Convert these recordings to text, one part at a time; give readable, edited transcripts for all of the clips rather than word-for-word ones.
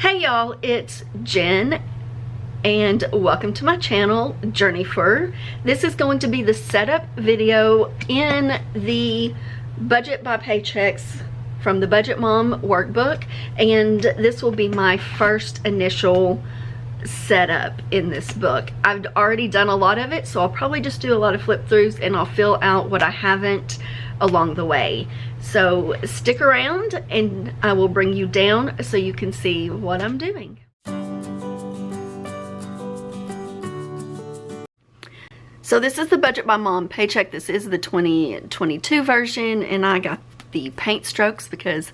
Hey y'all, it's Jen and welcome to my channel, Journifer. This is going to be the setup video in the Budget by Paychecks from the Budget Mom workbook, and this will be my first initial setup in this book. I've already done a lot of it, so I'll probably just do a lot of flip throughs and I'll fill out what I haven't along the way. So stick around and I will bring you down so you can see what I'm doing. So this is the Budget by Mom Paycheck. This is the 2022 version, and I got the paint strokes because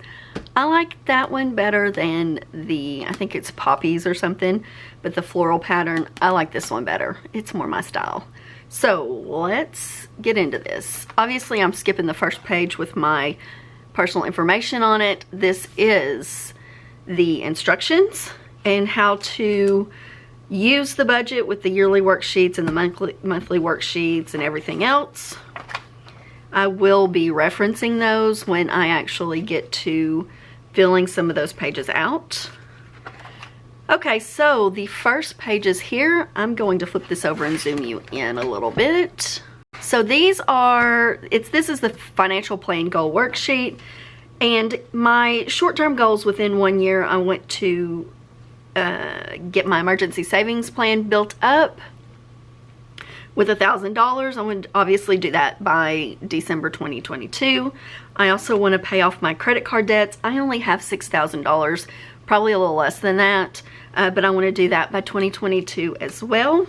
I like that one better than the, I think it's poppies or something, but the floral pattern, I like this one better. It's more my style. So let's get into this. Obviously I'm skipping the first page with my personal information on it. This is the instructions and how to use the budget with the yearly worksheets and the monthly worksheets and everything else. I will be referencing those when I actually get to filling some of those pages out. Okay, so the first pages here, I'm going to flip this over and zoom you in a little bit. So these are, this is the financial plan goal worksheet, and my short-term goals within 1 year, I want to get my emergency savings plan built up with $1,000. I want to obviously do that by December 2022. I also want to pay off my credit card debts. I only have $6,000, probably a little less than that, but I want to do that by 2022 as well.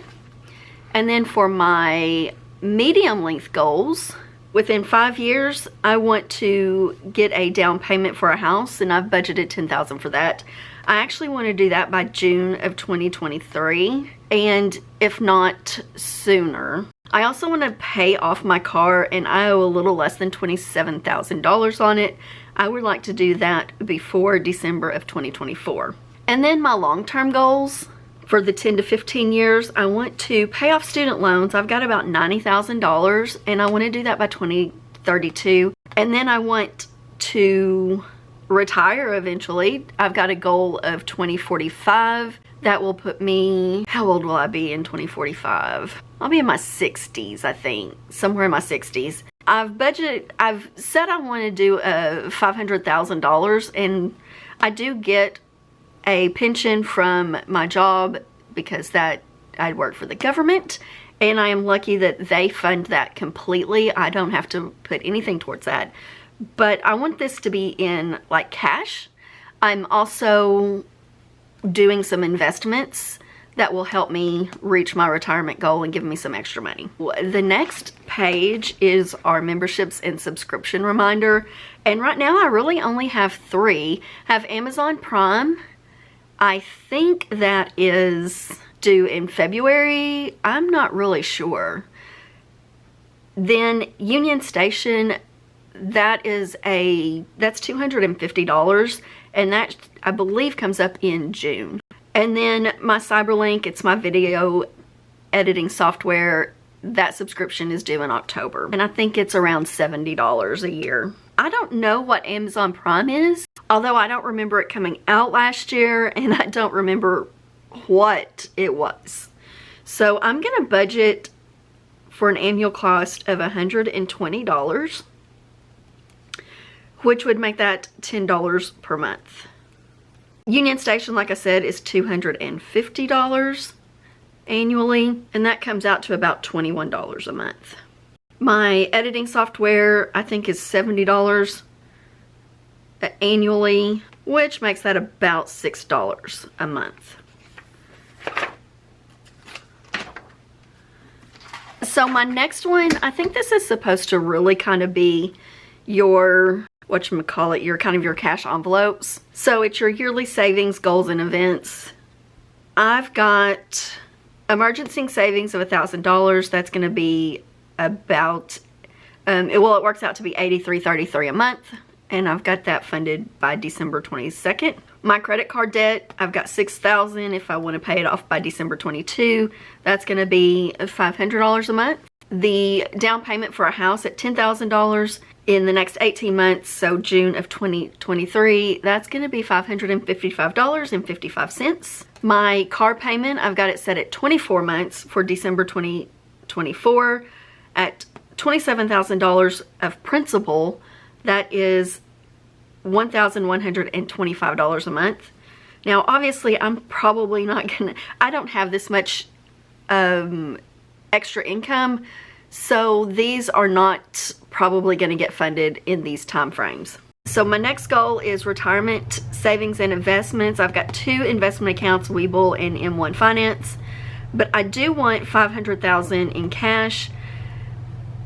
And then for my medium length goals, within 5 years, I want to get a down payment for a house, and I've budgeted $10,000 for that. I actually want to do that by June of 2023, and if not sooner. I also want to pay off my car, and I owe a little less than $27,000 on it. I would like to do that before December of 2024. And then my long-term goals for the 10 to 15 years, I want to pay off student loans. I've got about $90,000, and I want to do that by 2032. And then I want to retire eventually. I've got a goal of 2045. That will put me, how old will I be in 2045? I'll be in my 60s, I think, somewhere in my 60s. I've said I want to do $500,000, and I do get a pension from my job because that I work for the government, and I am lucky that they fund that completely. I don't have to put anything towards that. But I want this to be in like cash. I'm also doing some investments that will help me reach my retirement goal and give me some extra money. The next page is our memberships and subscription reminder. And right now I really only have 3. I have Amazon Prime. I think that is due in February. I'm not really sure. Then Union Station, that's $250, and that I believe comes up in June. And then my Cyberlink, it's my video editing software. That subscription is due in October, and I think it's around $70 a year. I don't know what Amazon Prime is, although I don't remember it coming out last year, and I don't remember what it was. So I'm gonna budget for an annual cost of $120, which would make that $10 per month. Union Station, like I said, is $250 annually, and that comes out to about $21 a month. My editing software, I think, is $70 annually, which makes that about $6 a month. So my next one, I think this is supposed to really kind of be your, whatchamacallit, your kind of your cash envelopes. So it's your yearly savings, goals, and events. I've got emergency savings of $1,000. That's going to be about, it works out to be $83.33 a month, and I've got that funded by December 22nd. My credit card debt, I've got $6,000. If I want to pay it off by December 22, that's going to be $500 a month. the down payment for a house at $10,000 in the next 18 months, so June of 2023, that's going to be $555.55. My car payment, I've got it set at 24 months for December 2024 at $27,000 of principal. That is $1,125 a month. Now, obviously, I'm probably not gonna, I don't have this much extra income, so these are not probably gonna get funded in these time frames. So my next goal is retirement savings and investments. I've got 2 investment accounts, Webull and M1 Finance, but I do want $500,000 in cash.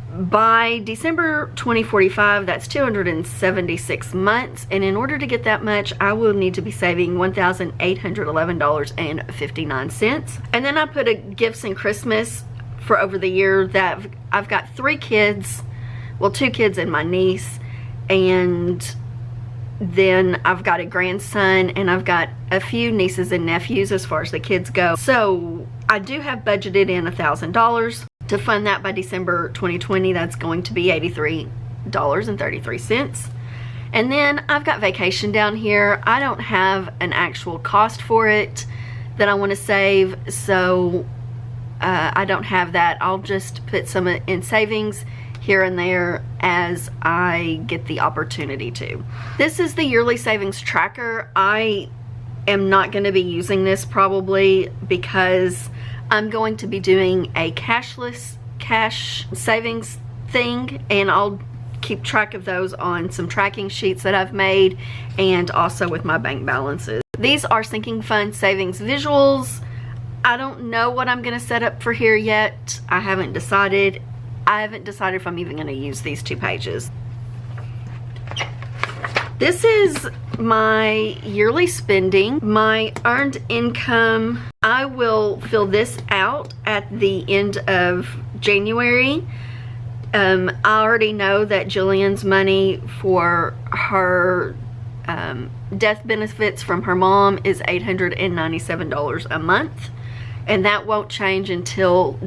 By December 2045, that's 276 months, and in order to get that much, I will need to be saving $1,811.59. And then I put a gifts and Christmas for over the year that I've got 3 kids, well, 2 kids and my niece, and then I've got a grandson, and I've got a few nieces and nephews as far as the kids go. So I do have budgeted in $1,000 to fund that by December 2020. That's going to be $83.33. And then I've got vacation down here. I don't have an actual cost for it that I want to save, so I don't have that. I'll just put some in savings here and there as I get the opportunity to. This is the yearly savings tracker. I am not going to be using this probably because I'm going to be doing a cash savings thing, and I'll keep track of those on some tracking sheets that I've made and also with my bank balances. These are sinking fund savings visuals. I don't know what I'm going to set up for here yet. I haven't decided if I'm even going to use these 2 pages. This is my yearly spending, my earned income. I will fill this out at the end of January. I already know that Jillian's money for her death benefits from her mom is $897 a month, and that won't change until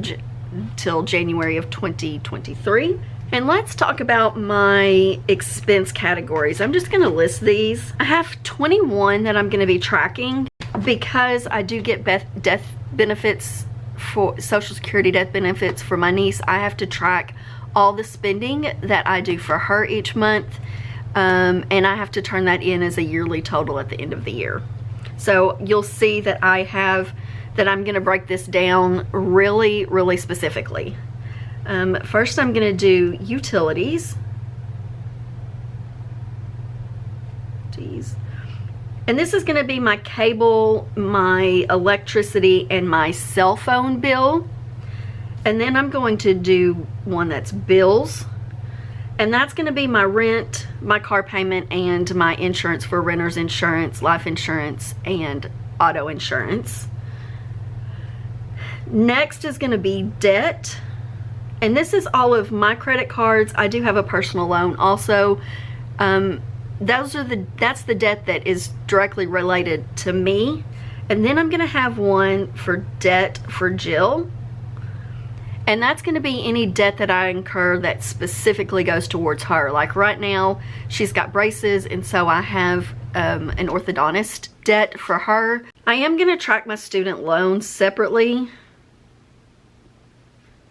January of 2023. And let's talk about my expense categories. I'm just going to list these. I have 21 that I'm going to be tracking because I do get death benefits for Social Security death benefits for my niece. I have to track all the spending that I do for her each month, and I have to turn that in as a yearly total at the end of the year. So you'll see that I'm going to break this down really, really specifically. First, I'm going to do utilities. Geez. And this is going to be my cable, my electricity, and my cell phone bill. And then I'm going to do one that's bills. And that's going to be my rent, my car payment, and my insurance for renter's insurance, life insurance, and auto insurance. Next is going to be debt. And this is all of my credit cards. I do have a personal loan also. That's the debt that is directly related to me. And then I'm going to have one for debt for Jill. And that's going to be any debt that I incur that specifically goes towards her. Like right now, she's got braces, and so I have an orthodontist debt for her. I am going to track my student loans separately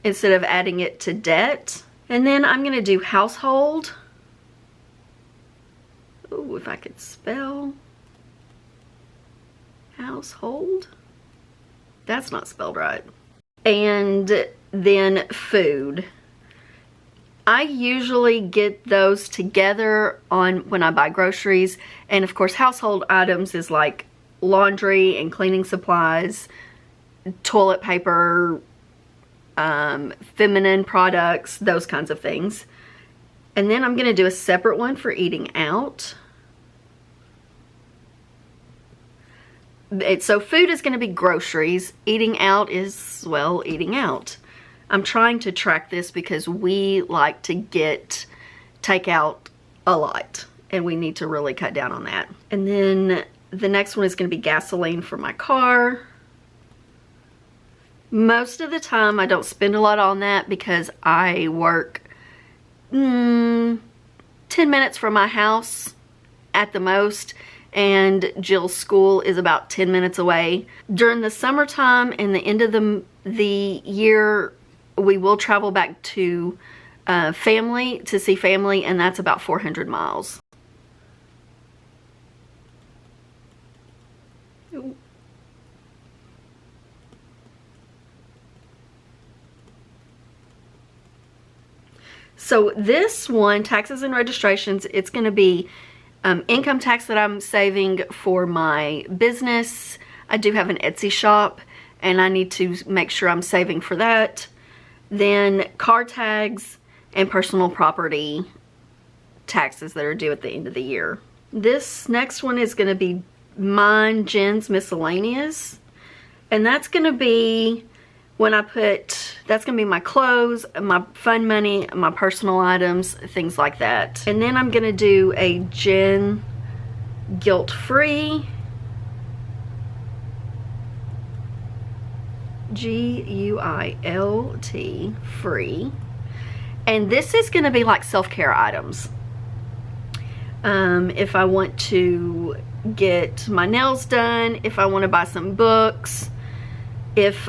instead of adding it to debt. And then I'm going to do household. Oh, if I could spell household. That's not spelled right. And then food. I usually get those together when I buy groceries. And of course, household items is like laundry and cleaning supplies, toilet paper, feminine products, those kinds of things. And then I'm going to do a separate one for eating out. So food is going to be groceries. Eating out is, well, eating out. I'm trying to track this because we like to get takeout a lot, and we need to really cut down on that. And then the next one is going to be gasoline for my car. Most of the time I don't spend a lot on that because I work 10 minutes from my house at the most, and Jill's school is about 10 minutes away. During the summertime and the end of the year, we will travel back to family to see family, and that's about 400 miles. So this one, taxes and registrations, it's going to be income tax that I'm saving for my business. I do have an Etsy shop, and I need to make sure I'm saving for that. Then car tags and personal property taxes that are due at the end of the year. This next one is going to be mine, Jen's miscellaneous, and that's going to be when I put, that's going to be my clothes, my fun money, my personal items, things like that. And then I'm going to do a Jen guilt-free, G-U-I-L-T, free. And this is going to be like self-care items. If I want to get my nails done, if I want to buy some books, if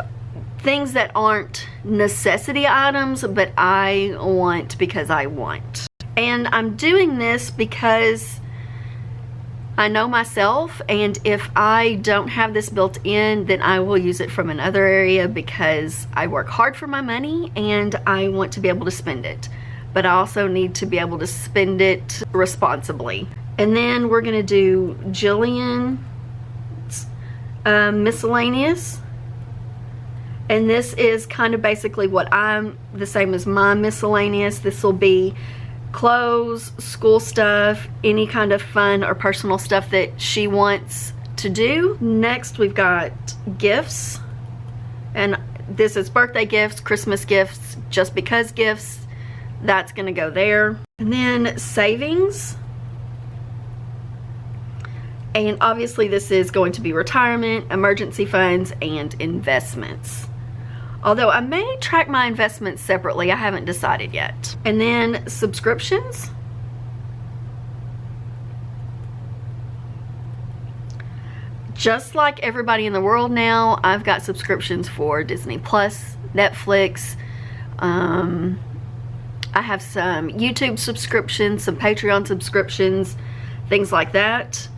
things that aren't necessity items, but I want because I want. And I'm doing this because I know myself, and if I don't have this built in, then I will use it from another area because I work hard for my money and I want to be able to spend it. But I also need to be able to spend it responsibly. And then we're gonna do Jillian's miscellaneous. And this is kind of basically what I'm, the same as my miscellaneous. This will be clothes, school stuff, any kind of fun or personal stuff that she wants to do. Next, we've got gifts. And this is birthday gifts, Christmas gifts, just because gifts. That's gonna go there. And then savings. And obviously this is going to be retirement, emergency funds, and investments. Although I may track my investments separately, I haven't decided yet. And then subscriptions. Just like everybody in the world now, I've got subscriptions for Disney Plus, Netflix. I have some YouTube subscriptions, some Patreon subscriptions, things like that.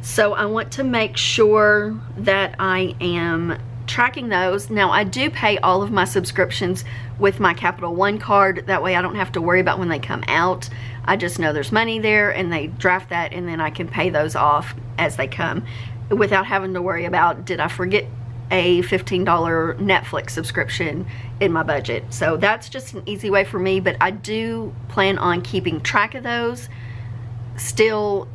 So I want to make sure that I am tracking those. Now I do pay all of my subscriptions with my Capital One card. That way I don't have to worry about when they come out. I just know there's money there and they draft that, and then I can pay those off as they come without having to worry about, did I forget a $15 Netflix subscription in my budget? So that's just an easy way for me, but I do plan on keeping track of those still,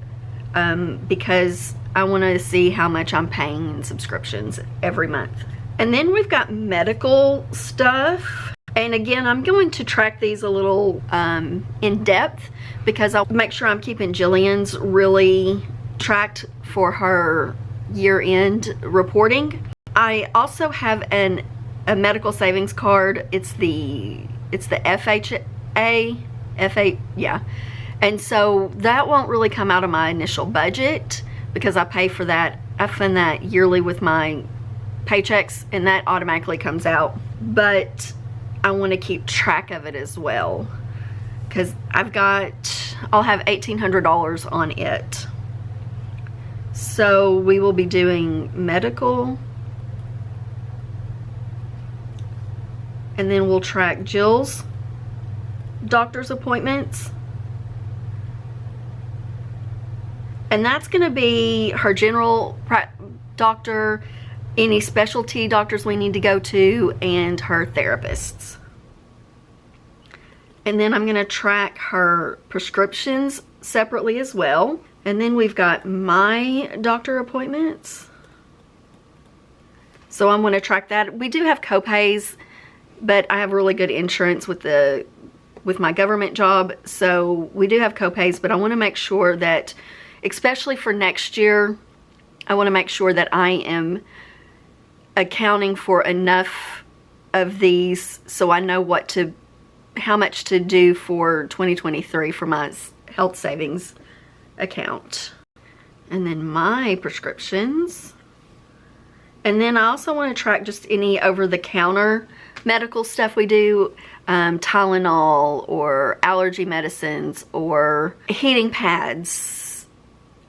because I want to see how much I'm paying in subscriptions every month. And then we've got medical stuff. And again, I'm going to track these a little in depth because I'll make sure I'm keeping Jillian's really tracked for her year-end reporting. I also have a medical savings card. It's the FHA, yeah. And so that won't really come out of my initial budget because I pay for that. I fund that yearly with my paychecks, and that automatically comes out. But I want to keep track of it as well because I'll have $1,800 on it. So we will be doing medical, and then we'll track Jill's doctor's appointments. And that's going to be her general doctor, any specialty doctors we need to go to, and her therapists. And then I'm going to track her prescriptions separately as well. And then we've got my doctor appointments. So I'm going to track that. We do have copays, but I have really good insurance with my government job. So we do have copays, but I want to make sure that, especially for next year, I want to make sure that I am accounting for enough of these so I know how much to do for 2023 for my health savings account. And then my prescriptions. And then I also want to track just any over-the-counter medical stuff we do, Tylenol or allergy medicines or heating pads,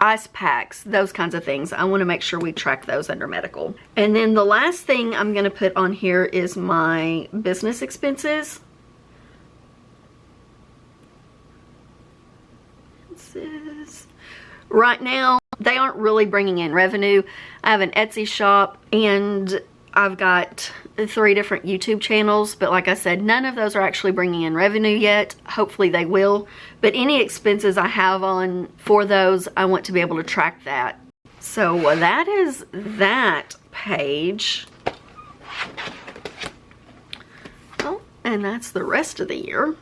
ice packs, those kinds of things. I want to make sure we track those under medical. And then the last thing I'm going to put on here is my business expenses. Right now, they aren't really bringing in revenue. I have an Etsy shop and I've got 3 different YouTube channels, but like I said, none of those are actually bringing in revenue yet. Hopefully they will. But any expenses I have on for those, I want to be able to track that. So that is that page. Oh, and that's the rest of the year.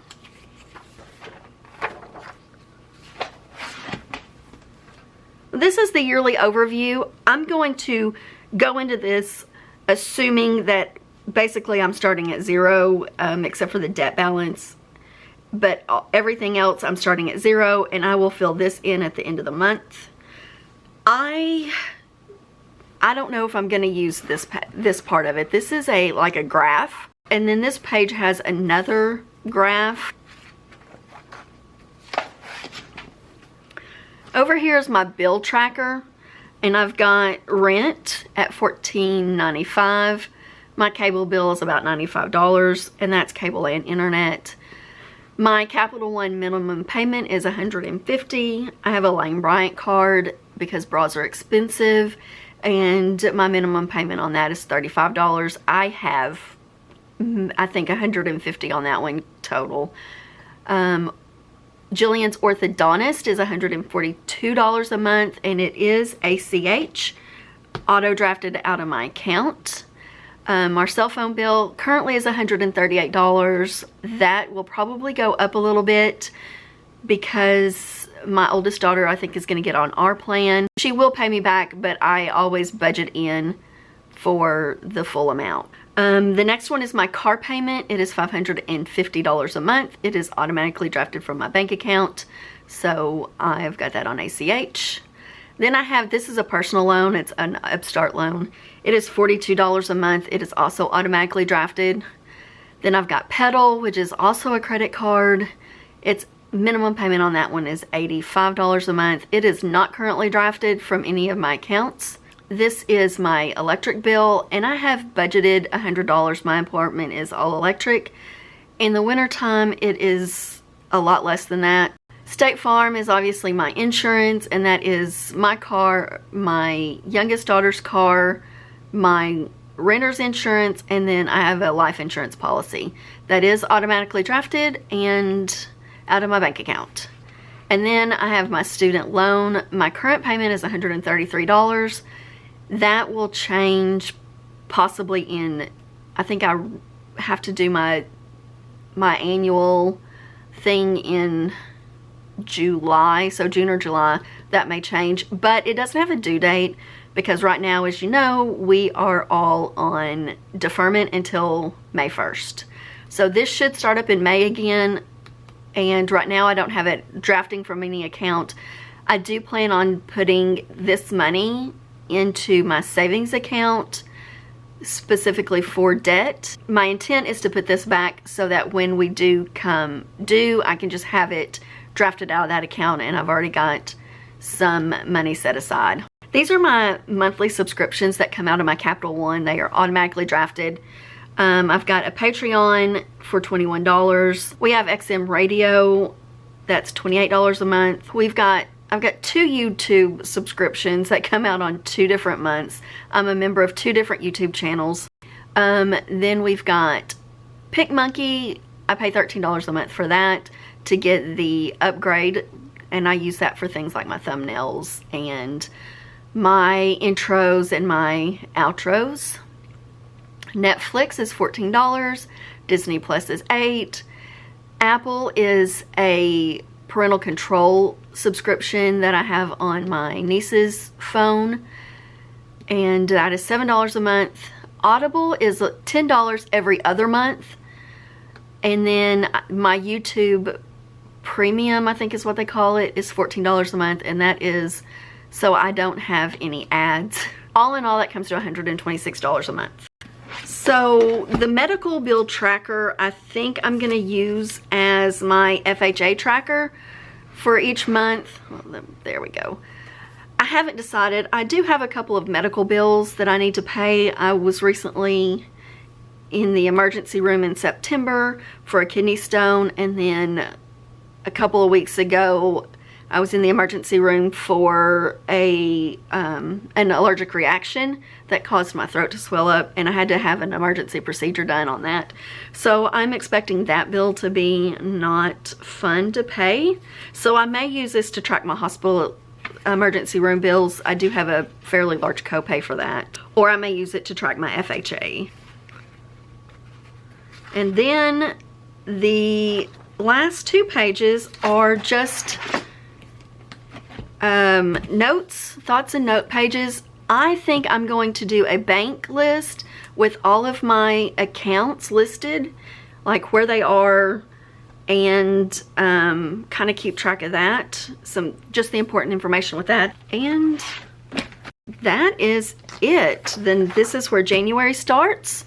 This is the yearly overview. I'm going to go into this assuming that basically I'm starting at 0, except for the debt balance. But everything else I'm starting at 0, and I will fill this in at the end of the month. I don't know if I'm going to use this part of it. This is like a graph, and then this page has another graph. Over here is my bill tracker, and I've got rent at $14.95. My cable bill is about $95, and that's cable and internet. My Capital One minimum payment is $150. I have a Lane Bryant card because bras are expensive, and my minimum payment on that is $35. I have, I think, $150 on that one total. Jillian's orthodontist is $142 a month, and it is ACH, auto drafted out of my account. Our cell phone bill currently is $138. That will probably go up a little bit because my oldest daughter, I think, is going to get on our plan. She will pay me back, but I always budget in for the full amount. The next one is my car payment. It is $550 a month. It is automatically drafted from my bank account, so I've got that on ACH. Then I have, this is a personal loan. It's an Upstart loan. It is $42 a month. It is also automatically drafted. Then I've got Pedal, which is also a credit card. Its minimum payment on that one is $85 a month. It is not currently drafted from any of my accounts. This is my electric bill, and I have budgeted $100. My apartment is all electric. In the wintertime, it is a lot less than that. State Farm is obviously my insurance, and that is my car, my youngest daughter's car, my renter's insurance, and then I have a life insurance policy that is automatically drafted and out of my bank account. And then I have my student loan. My current payment is $133. That will change possibly in, I think I have to do my annual thing in July, so June or July. That may change, but it doesn't have a due date because right now, as you know, we are all on deferment until May 1st. So this should start up in May again, and right now I don't have it drafting from any account. I do plan on putting this money into my savings account specifically for debt. My intent is to put this back so that when we do come due, I can just have it drafted out of that account, and I've already got some money set aside. These are my monthly subscriptions that come out of my Capital One. They are automatically drafted. I've got a Patreon for $21. We have XM Radio, that's $28 a month. I've got 2 YouTube subscriptions that come out on 2 different months. I'm a member of 2 different YouTube channels. Then we've got PicMonkey. I pay $13 a month for that to get the upgrade, and I use that for things like my thumbnails and my intros and my outros. Netflix is $14. Disney Plus is $8. Apple is a parental control subscription that I have on my niece's phone, and that is $7 a month. Audible is $10 every other month. And then my YouTube Premium, I think is what they call it, is $14 a month. And that is so I don't have any ads. All in all, that comes to $126 a month. So the medical bill tracker, I think I'm going to use as my FHA tracker for each month. Well, there we go. I haven't decided. I do have a couple of medical bills that I need to pay. I was recently in the emergency room in September for a kidney stone, and then a couple of weeks ago I was in the emergency room for an allergic reaction that caused my throat to swell up, and I had to have an emergency procedure done on that. So I'm expecting that bill to be not fun to pay. So I may use this to track my hospital emergency room bills. I do have a fairly large copay for that. Or I may use it to track my FHA. And then the last 2 pages are just notes, thoughts and note pages. I think I'm going to do a bank list with all of my accounts listed, like where they are, and kind of keep track of that. Just the important information with that. And that is it. Then this is where January starts.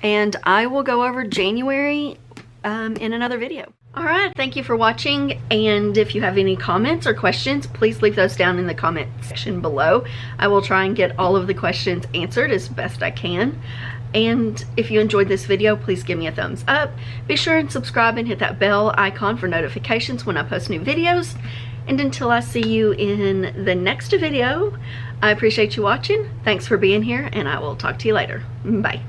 And I will go over January in another video. Alright, thank you for watching, and if you have any comments or questions, please leave those down in the comment section below. I will try and get all of the questions answered as best I can. And if you enjoyed this video, please give me a thumbs up. Be sure and subscribe and hit that bell icon for notifications when I post new videos. And until I see you in the next video, I appreciate you watching. Thanks for being here, and I will talk to you later. Bye.